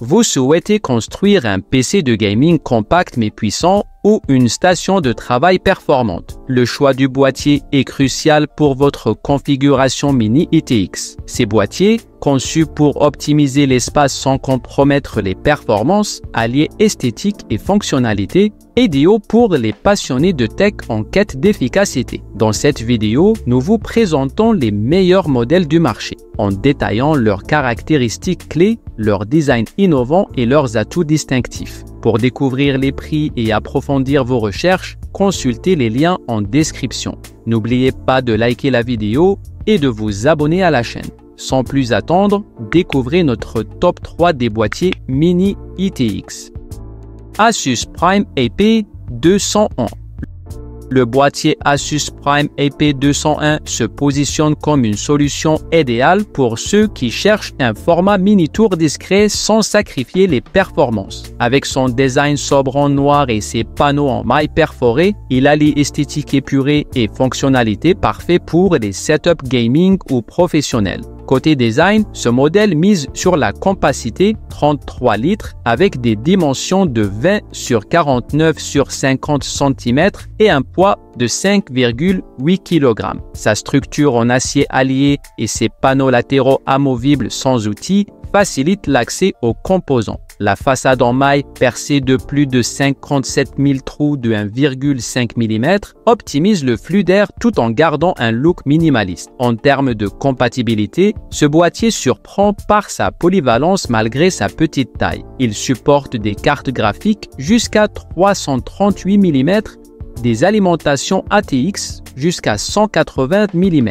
Vous souhaitez construire un PC de gaming compact mais puissant ou une station de travail performante. Le choix du boîtier est crucial pour votre configuration Mini ITX. Ces boîtiers, conçus pour optimiser l'espace sans compromettre les performances, allier esthétique et fonctionnalité, idéaux pour les passionnés de tech en quête d'efficacité. Dans cette vidéo, nous vous présentons les meilleurs modèles du marché, en détaillant leurs caractéristiques clés, leur design innovant et leurs atouts distinctifs. Pour découvrir les prix et approfondir vos recherches, consultez les liens en description. N'oubliez pas de liker la vidéo et de vous abonner à la chaîne. Sans plus attendre, découvrez notre top 3 des boîtiers Mini ITX. Asus Prime AP201. Le boîtier Asus Prime AP201 se positionne comme une solution idéale pour ceux qui cherchent un format mini-tour discret sans sacrifier les performances. Avec son design sobre en noir et ses panneaux en maille perforée, il allie esthétique épurée et fonctionnalité parfait pour les setups gaming ou professionnels. Côté design, ce modèle mise sur la compacité 33 litres avec des dimensions de 20 sur 49 sur 50 cm et un poids de 5,8 kg. Sa structure en acier allié et ses panneaux latéraux amovibles sans outils facilitent l'accès aux composants. La façade en maille percée de plus de 57 000 trous de 1,5 mm optimise le flux d'air tout en gardant un look minimaliste. En termes de compatibilité, ce boîtier surprend par sa polyvalence malgré sa petite taille. Il supporte des cartes graphiques jusqu'à 338 mm, des alimentations ATX jusqu'à 180 mm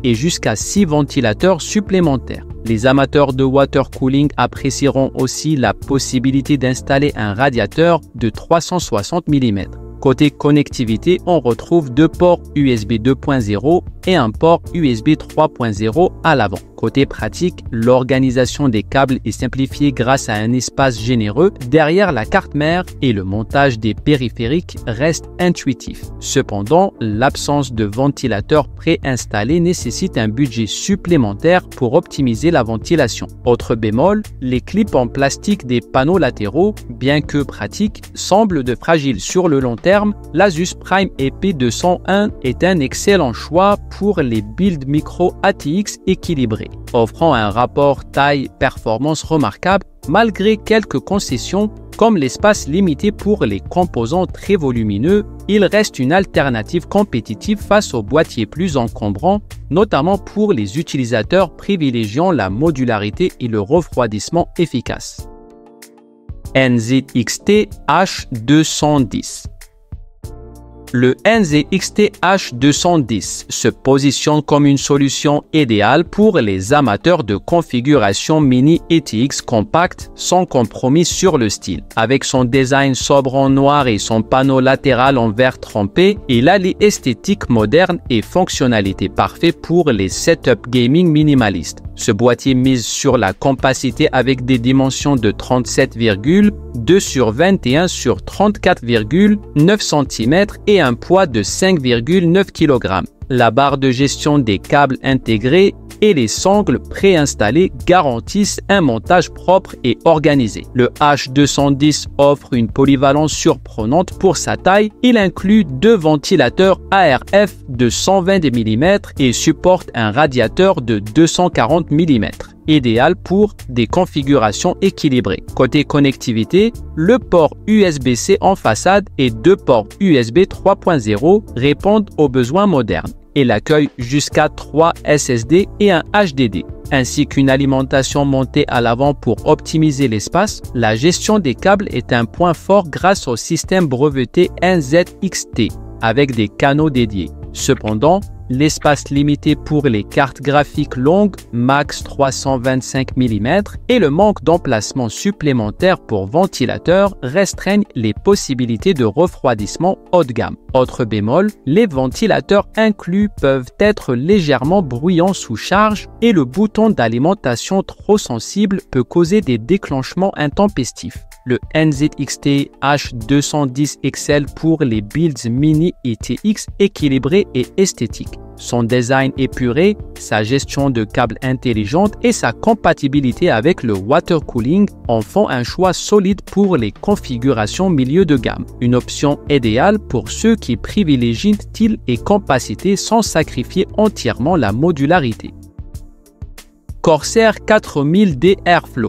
et jusqu'à 6 ventilateurs supplémentaires. Les amateurs de water cooling apprécieront aussi la possibilité d'installer un radiateur de 360 mm. Côté connectivité, on retrouve deux ports USB 2.0 et un port USB 3.0 à l'avant. Côté pratique, l'organisation des câbles est simplifiée grâce à un espace généreux derrière la carte mère et le montage des périphériques reste intuitif. Cependant, l'absence de ventilateur préinstallé nécessite un budget supplémentaire pour optimiser la ventilation. Autre bémol, les clips en plastique des panneaux latéraux, bien que pratiques, semblent de fragiles sur le long terme. L'Asus Prime AP201 est un excellent choix pour les builds micro ATX équilibrés, offrant un rapport taille-performance remarquable malgré quelques concessions comme l'espace limité pour les composants très volumineux. Il reste une alternative compétitive face aux boîtiers plus encombrants, notamment pour les utilisateurs privilégiant la modularité et le refroidissement efficace. NZXT H210. Le NZXT H210 se positionne comme une solution idéale pour les amateurs de configuration Mini ITX compact sans compromis sur le style. Avec son design sobre en noir et son panneau latéral en verre trempé, il allie esthétique moderne et fonctionnalité parfaite pour les setups gaming minimalistes. Ce boîtier mise sur la compacité avec des dimensions de 37,2 sur 21 sur 34,9 cm et un poids de 5,9 kg. La barre de gestion des câbles intégrés et les sangles préinstallés garantissent un montage propre et organisé. Le H210 offre une polyvalence surprenante pour sa taille. Il inclut deux ventilateurs ARF de 120 mm et supporte un radiateur de 240 mm. Idéal pour des configurations équilibrées. Côté connectivité, le port USB-C en façade et deux ports USB 3.0 répondent aux besoins modernes. Il accueille jusqu'à 3 SSD et un HDD, ainsi qu'une alimentation montée à l'avant pour optimiser l'espace. La gestion des câbles est un point fort grâce au système breveté NZXT avec des canaux dédiés. Cependant, l'espace limité pour les cartes graphiques longues max 325 mm et le manque d'emplacement supplémentaire pour ventilateur restreignent les possibilités de refroidissement haut de gamme. Autre bémol, les ventilateurs inclus peuvent être légèrement bruyants sous charge et le bouton d'alimentation trop sensible peut causer des déclenchements intempestifs. Le NZXT H210 excelle pour les builds Mini ITX équilibrés et esthétiques. Son design épuré, sa gestion de câbles intelligente et sa compatibilité avec le water cooling en font un choix solide pour les configurations milieu de gamme. Une option idéale pour ceux qui privilégient style et compacité sans sacrifier entièrement la modularité. Corsair 4000D Airflow.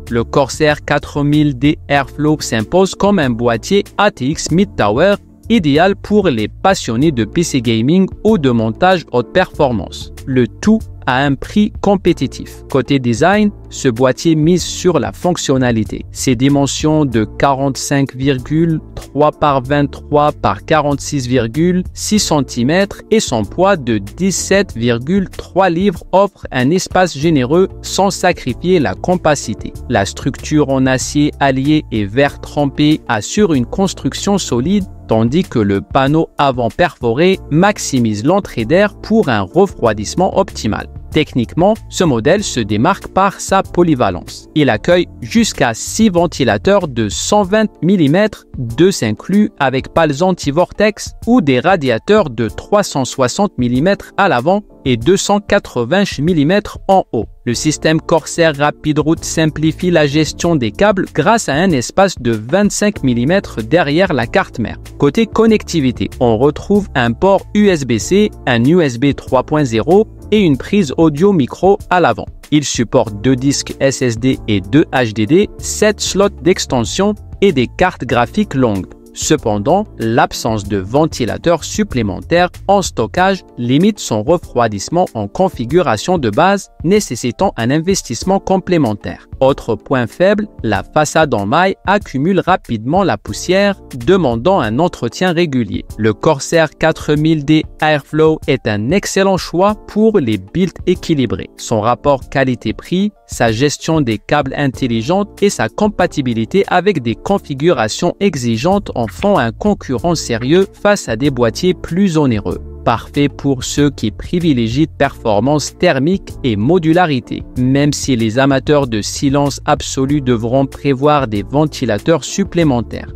Le Corsair 4000D Airflow s'impose comme un boîtier ATX Mid-Tower idéal pour les passionnés de PC gaming ou de montage haute performance. Le tout à un prix compétitif. Côté design, ce boîtier mise sur la fonctionnalité. Ses dimensions de 45,3 par 23 par 46,6 cm et son poids de 17,3 livres offrent un espace généreux sans sacrifier la compacité. La structure en acier allié et verre trempé assure une construction solide, tandis que le panneau avant perforé maximise l'entrée d'air pour un refroidissement optimal. Techniquement, ce modèle se démarque par sa polyvalence. Il accueille jusqu'à 6 ventilateurs de 120 mm, 2 inclus avec pales anti-vortex ou des radiateurs de 360 mm à l'avant et 280 mm en haut. Le système Corsair RapidRoute simplifie la gestion des câbles grâce à un espace de 25 mm derrière la carte mère. Côté connectivité, on retrouve un port USB-C, un USB 3.0 et une prise audio micro à l'avant. Il supporte 2 disques SSD et 2 HDD, 7 slots d'extension et des cartes graphiques longues. Cependant, l'absence de ventilateur supplémentaire en stockage limite son refroidissement en configuration de base, nécessitant un investissement complémentaire. Autre point faible, la façade en maille accumule rapidement la poussière, demandant un entretien régulier. Le Corsair 4000D Airflow est un excellent choix pour les builds équilibrés. Son rapport qualité-prix, sa gestion des câbles intelligente et sa compatibilité avec des configurations exigeantes en font un concurrent sérieux face à des boîtiers plus onéreux. Parfait pour ceux qui privilégient performance thermique et modularité, même si les amateurs de silence absolu devront prévoir des ventilateurs supplémentaires.